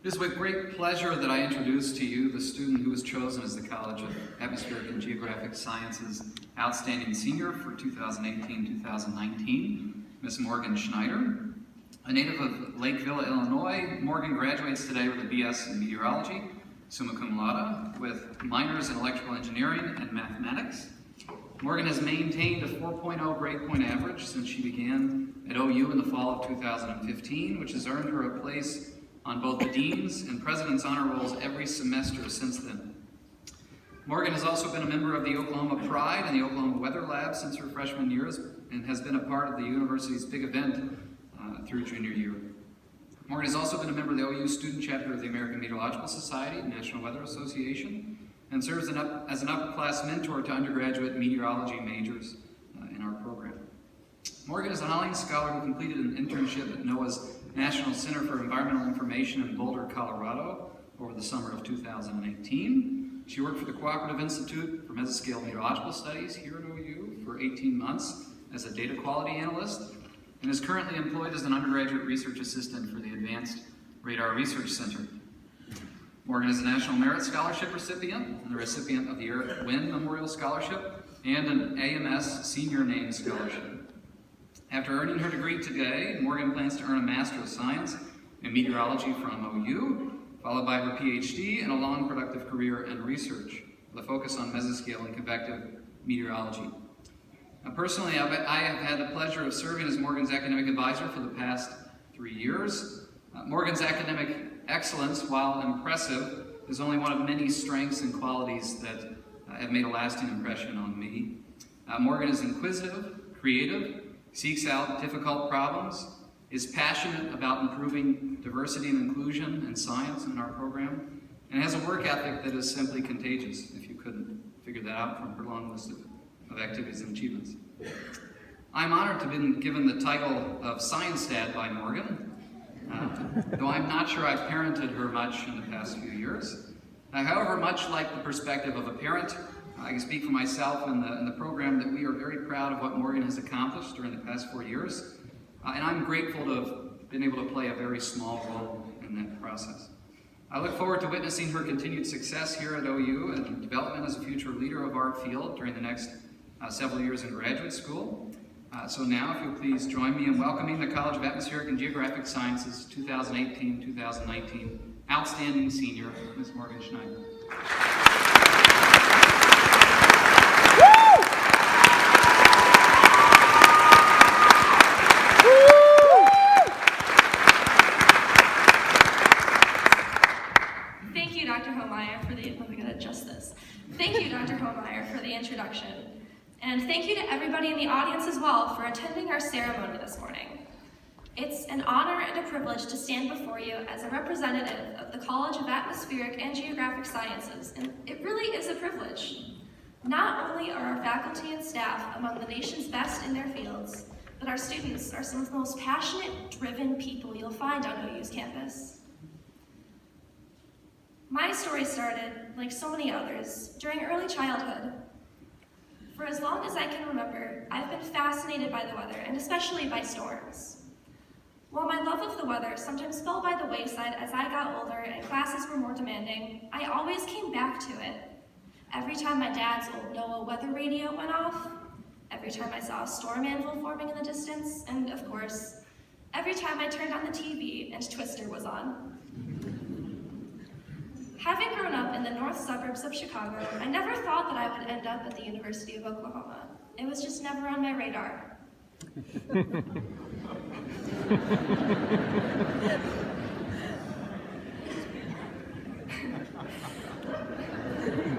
It is with great pleasure that I introduce to you the student who was chosen as the College of Atmospheric and Geographic Sciences Outstanding Senior for 2018-2019, Ms. Morgan Schneider. A native of Lake Villa, Illinois, Morgan graduates today with a BS in Meteorology, summa cum laude, with minors in Electrical Engineering and Mathematics. Morgan has maintained a 4.0 grade point average since she began at OU in the fall of 2015, which has earned her a place on both the Dean's and President's Honor Rolls every semester since then. Morgan has also been a member of the Oklahoma Pride and the Oklahoma Weather Lab since her freshman years and has been a part of the university's big event through junior year. Morgan has also been a member of the OU student chapter of the American Meteorological Society, National Weather Association, and serves as an upper-class mentor to undergraduate meteorology majors in our program. Morgan is a Hollings Scholar who completed an internship at NOAA's National Center for Environmental Information in Boulder, Colorado over the summer of 2018. She worked for the Cooperative Institute for Mesoscale Meteorological Studies here at OU for 18 months as a data quality analyst and is currently employed as an undergraduate research assistant for the Advanced Radar Research Center. Morgan is a National Merit Scholarship recipient and the recipient of the Eric Wynn Memorial Scholarship and an AMS Senior Name Scholarship. After earning her degree today, Morgan plans to earn a Master of Science in Meteorology from OU, followed by her PhD and a long productive career in research with a focus on mesoscale and convective meteorology. Personally, I have had the pleasure of serving as Morgan's academic advisor for the past 3 years. Morgan's academic excellence, while impressive, is only one of many strengths and qualities that have made a lasting impression on me. Morgan is inquisitive, creative, seeks out difficult problems, is passionate about improving diversity and inclusion in science in our program, and has a work ethic that is simply contagious, if you couldn't figure that out from her long list of activities and achievements. I'm honored to have been given the title of Science Dad by Morgan, though I'm not sure I've parented her much in the past few years. However, much like the perspective of a parent, I can speak for myself and the program that we are very proud of what Morgan has accomplished during the past 4 years, and I'm grateful to have been able to play a very small role in that process. I look forward to witnessing her continued success here at OU and development as a future leader of our field during the next several years in graduate school. So now, if you'll please join me in welcoming the College of Atmospheric and Geographic Sciences 2018-2019 Outstanding Senior, Ms. Morgan Schneider. Thank you, Dr. Homeyer, for the introduction. And thank you to everybody in the audience as well for attending our ceremony this morning. It's an honor and a privilege to stand before you as a representative of the College of Atmospheric and Geographic Sciences, and it really is a privilege. Not only are our faculty and staff among the nation's best in their fields, but our students are some of the most passionate, driven people you'll find on OU's campus. My story started, like so many others, during early childhood. For as long as I can remember, I've been fascinated by the weather, and especially by storms. While my love of the weather sometimes fell by the wayside as I got older and classes were more demanding, I always came back to it. Every time my dad's old NOAA weather radio went off, every time I saw a storm anvil forming in the distance, and of course, every time I turned on the TV and Twister was on. Having grown up in the north suburbs of Chicago, I never thought that I would end up at the University of Oklahoma. It was just never on my radar.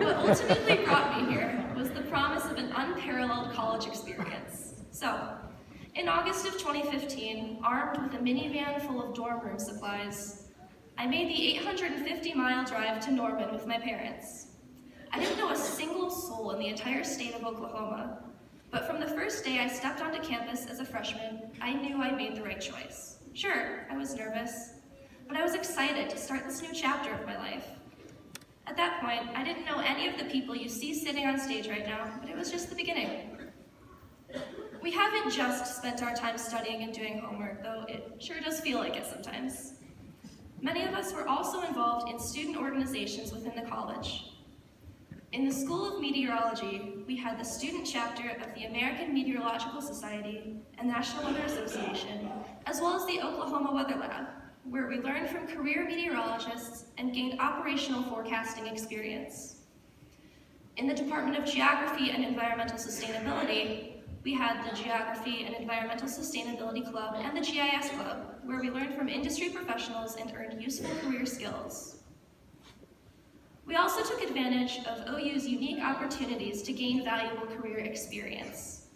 What ultimately brought me here was the promise of an unparalleled college experience. So, in August of 2015, armed with a minivan full of dorm room supplies, I made the 850-mile drive to Norman with my parents. I didn't know a single soul in the entire state of Oklahoma, but from the first day I stepped onto campus as a freshman, I knew I made the right choice. Sure, I was nervous, but I was excited to start this new chapter of my life. At that point, I didn't know any of the people you see sitting on stage right now, but it was just the beginning. We haven't just spent our time studying and doing homework, though it sure does feel like it sometimes. Many of us were also involved in student organizations within the college. In the School of Meteorology, we had the student chapter of the American Meteorological Society and National Weather Association, as well as the Oklahoma Weather Lab, where we learned from career meteorologists and gained operational forecasting experience. In the Department of Geography and Environmental Sustainability, we had the Geography and Environmental Sustainability Club and the GIS Club, where we learned from industry professionals and earned useful career skills. We also took advantage of OU's unique opportunities to gain valuable career experience.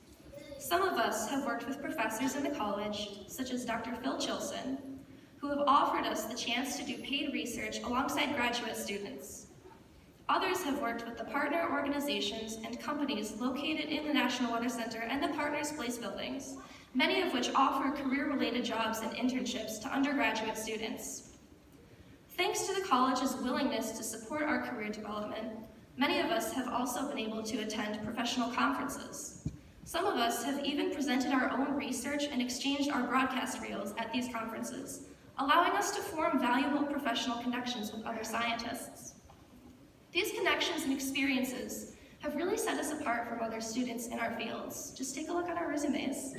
Some of us have worked with professors in the college, such as Dr. Phil Chilson, who have offered us the chance to do paid research alongside graduate students. Others have worked with the partner organizations and companies located in the National Weather Center and the Partners Place buildings, many of which offer career-related jobs and internships to undergraduate students. Thanks to the college's willingness to support our career development, many of us have also been able to attend professional conferences. Some of us have even presented our own research and exchanged our broadcast reels at these conferences, allowing us to form valuable professional connections with other scientists. These connections and experiences have really set us apart from other students in our fields. Just take a look at our resumes.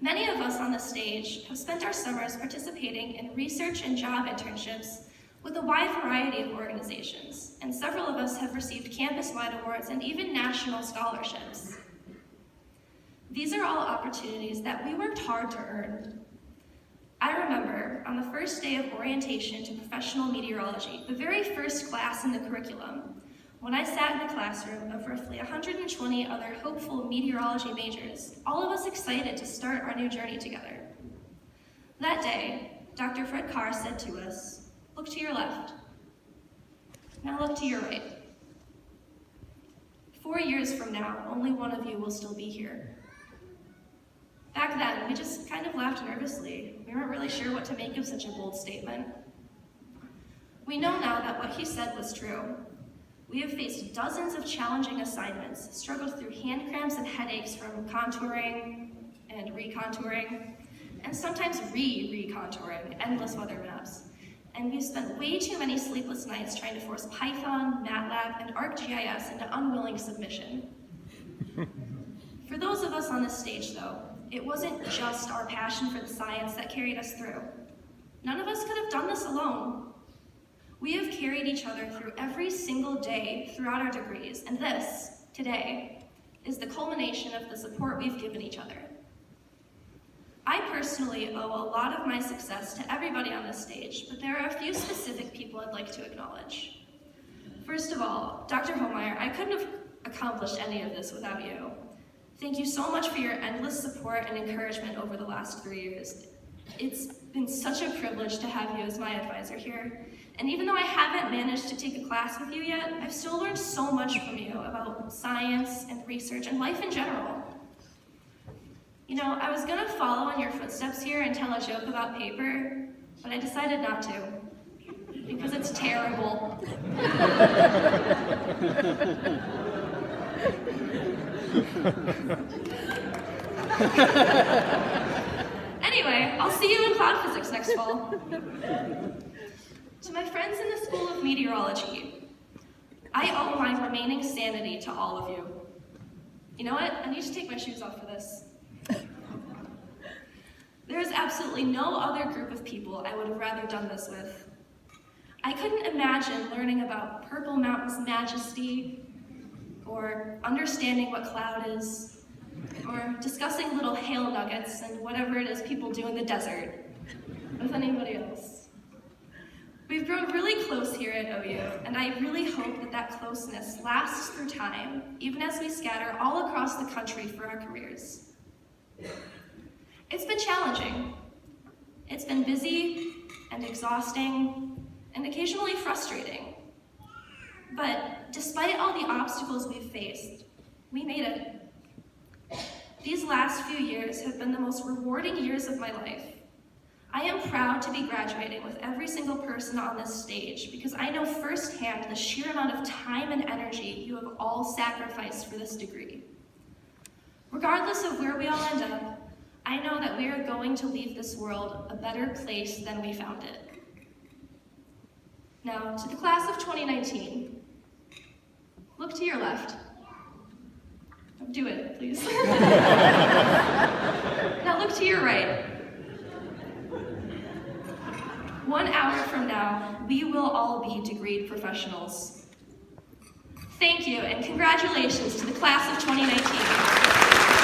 Many of us on the stage have spent our summers participating in research and job internships with a wide variety of organizations, and several of us have received campus-wide awards and even national scholarships. These are all opportunities that we worked hard to earn. I remember on the first day of orientation to professional meteorology, the very first class in the curriculum, when I sat in the classroom of roughly 120 other hopeful meteorology majors, all of us excited to start our new journey together. That day, Dr. Fred Carr said to us, "Look to your left. Now look to your right. 4 years from now, only one of you will still be here." Back then, we just kind of laughed nervously. We weren't really sure what to make of such a bold statement. We know now that what he said was true. We have faced dozens of challenging assignments, struggled through hand cramps and headaches from contouring and recontouring, and sometimes re-recontouring endless weather maps. And we've spent way too many sleepless nights trying to force Python, MATLAB, and ArcGIS into unwilling submission. For those of us on this stage, though, it wasn't just our passion for the science that carried us through. None of us could have done this alone. We have carried each other through every single day throughout our degrees, and this, today, is the culmination of the support we've given each other. I personally owe a lot of my success to everybody on this stage, but there are a few specific people I'd like to acknowledge. First of all, Dr. Homeyer, I couldn't have accomplished any of this without you. Thank you so much for your endless support and encouragement over the last 3 years. It's been such a privilege to have you as my advisor here. And even though I haven't managed to take a class with you yet, I've still learned so much from you about science and research and life in general. You know, I was gonna follow in your footsteps here and tell a joke about paper, but I decided not to, because it's terrible. Anyway, I'll see you in cloud physics next fall. To my friends in the School of Meteorology, I owe my remaining sanity to all of you. You know what? I need to take my shoes off for this. There is absolutely no other group of people I would have rather done this with. I couldn't imagine learning about Purple Mountain's majesty, or understanding what cloud is, or discussing little hail nuggets and whatever it is people do in the desert with anybody else. We've grown really close here at OU, and I really hope that that closeness lasts through time, even as we scatter all across the country for our careers. It's been challenging. It's been busy and exhausting and occasionally frustrating. But despite all the obstacles we've faced, we made it. These last few years have been the most rewarding years of my life. I am proud to be graduating with every single person on this stage because I know firsthand the sheer amount of time and energy you have all sacrificed for this degree. Regardless of where we all end up, I know that we are going to leave this world a better place than we found it. Now, to the class of 2019, look to your left. Do it, please. Now look to your right. 1 hour from now, we will all be degreed professionals. Thank you, and congratulations to the class of 2019.